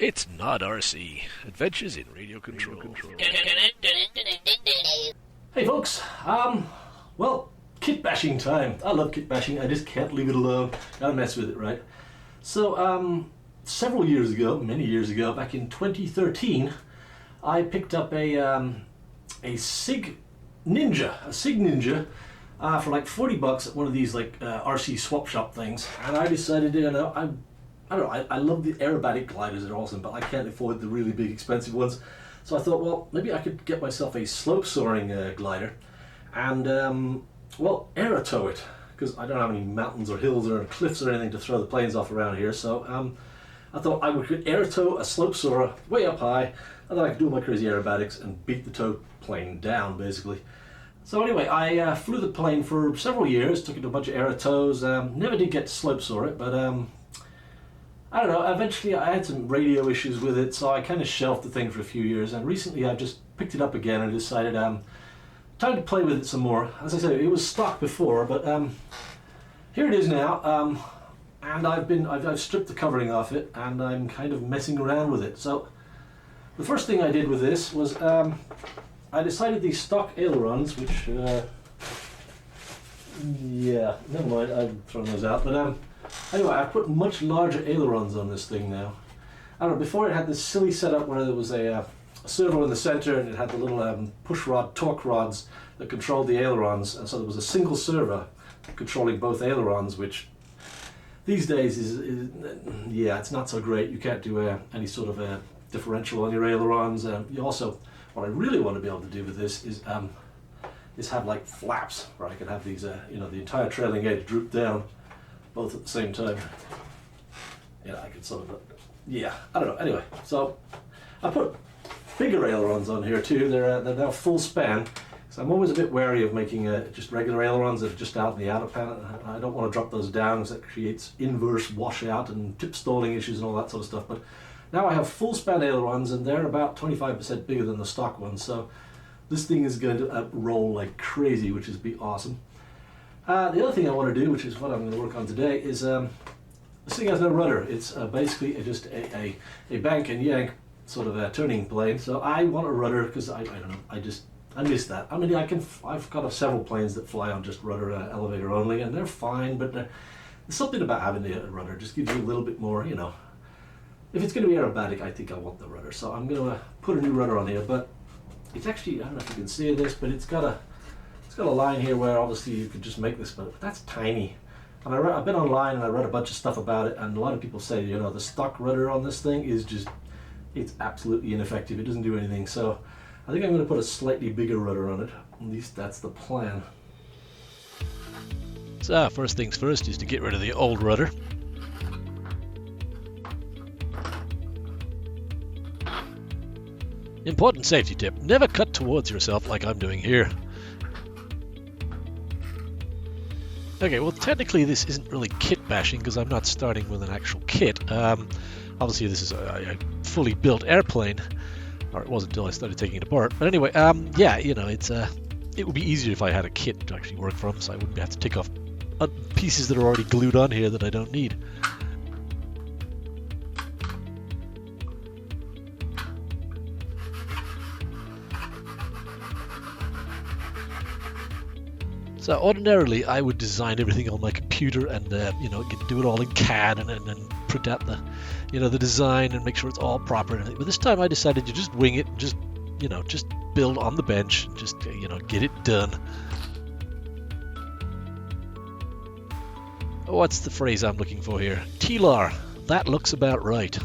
It's not RC. Adventures in Radio Control. Hey folks, well, kit bashing time. I love kit bashing, I just can't leave it alone. Gotta mess with it, right? So, several years ago, many years ago, back in 2013, I picked up a Sig Ninja, for like $40 at one of these like RC swap shop things, and I decided, I love the aerobatic gliders, they're awesome, but I can't afford the really big expensive ones. So I thought, well, maybe I could get myself a slope soaring glider and, aerotow it, because I don't have any mountains or hills or cliffs or anything to throw the planes off around here. So I thought I could aerotow a slope soarer way up high, and then I could do my crazy aerobatics and beat the tow plane down, basically. So anyway, I flew the plane for several years, took it to a bunch of aerotows, never did get to slope soar it, but I don't know, eventually I had some radio issues with it, so I kind of shelved the thing for a few years, and recently I just picked it up again and decided time to play with it some more. As I said, it was stock before, but here it is now, and I've stripped the covering off it, and I'm kind of messing around with it. So the first thing I did with this was I decided these stock ailerons, which yeah, never mind, I've thrown those out, but anyway, I put much larger ailerons on this thing now. I don't know, before it had this silly setup where there was a servo in the center and it had the little push rod, torque rods that controlled the ailerons, and so there was a single servo controlling both ailerons, which these days is yeah, it's not so great. You can't do any sort of a differential on your ailerons. You also, what I really want to be able to do with this is have like flaps where I can have these, the entire trailing edge droop down both at the same time. Yeah, I could sort of, yeah, I don't know. Anyway, so I put bigger ailerons on here too. They're now full span. So I'm always a bit wary of making just regular ailerons that are just out in the outer pan. I don't want to drop those down because that creates inverse washout and tip stalling issues and all that sort of stuff. But now I have full span ailerons, and they're about 25% bigger than the stock ones. So this thing is going to roll like crazy, which is be awesome. The other thing I want to do, which is what I'm going to work on today, is this thing has no rudder. It's basically just a bank and yank sort of a turning plane. So I want a rudder because I don't know, I miss that. I mean, I've got several planes that fly on just rudder elevator only, and they're fine. But there's something about having the rudder just gives you a little bit more, If it's going to be aerobatic, I think I want the rudder. So I'm going to put a new rudder on here, but it's actually, I don't know if you can see this, but it's got a line here where obviously you could just make this, but that's tiny. And I've been online and I read a bunch of stuff about it, and a lot of people say, the stock rudder on this thing is it's absolutely ineffective. It doesn't do anything. So I think I'm going to put a slightly bigger rudder on it. At least that's the plan. So first things first is to get rid of the old rudder. Important safety tip, never cut towards yourself like I'm doing here. Okay, well technically this isn't really kit bashing because I'm not starting with an actual kit. Obviously this is a fully built airplane, or it was until I started taking it apart. But anyway, yeah, it would be easier if I had a kit to actually work from, so I wouldn't have to take off pieces that are already glued on here that I don't need. So ordinarily I would design everything on my computer and do it all in CAD and print out the design and make sure it's all proper and everything. But this time I decided to just wing it and just build on the bench and just get it done. What's the phrase I'm looking for here? TLAR. That looks about right.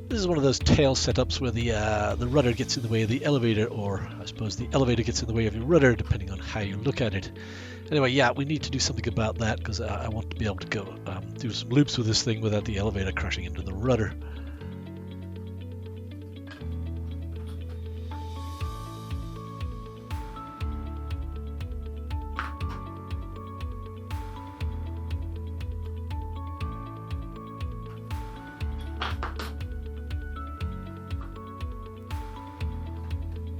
This is one of those tail setups where the rudder gets in the way of the elevator, or I suppose the elevator gets in the way of your rudder, depending on how you look at it. Anyway, yeah, we need to do something about that because I want to be able to go do some loops with this thing without the elevator crashing into the rudder.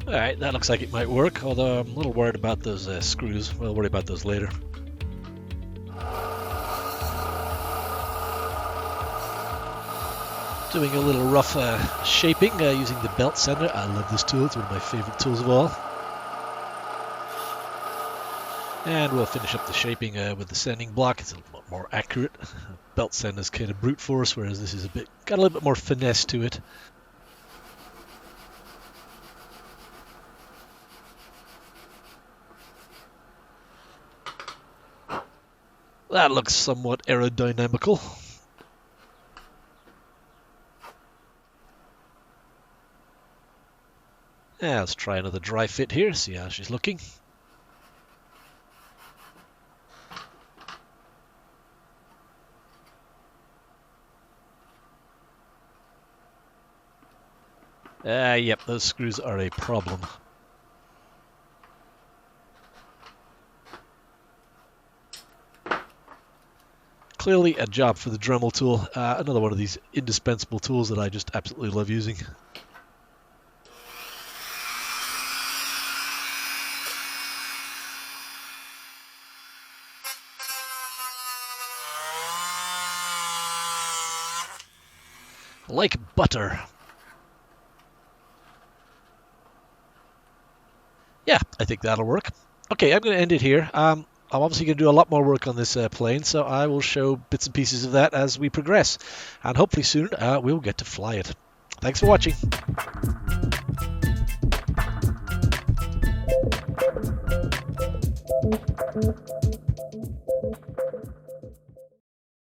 Alright, that looks like it might work, although I'm a little worried about those screws. We'll worry about those later. Doing a little rough shaping using the belt sander. I love this tool, it's one of my favorite tools of all. And we'll finish up the shaping with the sanding block. It's a little more accurate. Belt sander's kind of brute force, whereas this is got a little bit more finesse to it. That looks somewhat aerodynamical. Yeah, let's try another dry fit here, see how she's looking. Yep, those screws are a problem. Clearly a job for the Dremel tool. Another one of these indispensable tools that I just absolutely love using. Like butter. Yeah, I think that'll work. Okay, I'm going to end it here. I'm obviously going to do a lot more work on this plane, so I will show bits and pieces of that as we progress. And hopefully soon we'll get to fly it. Thanks for watching.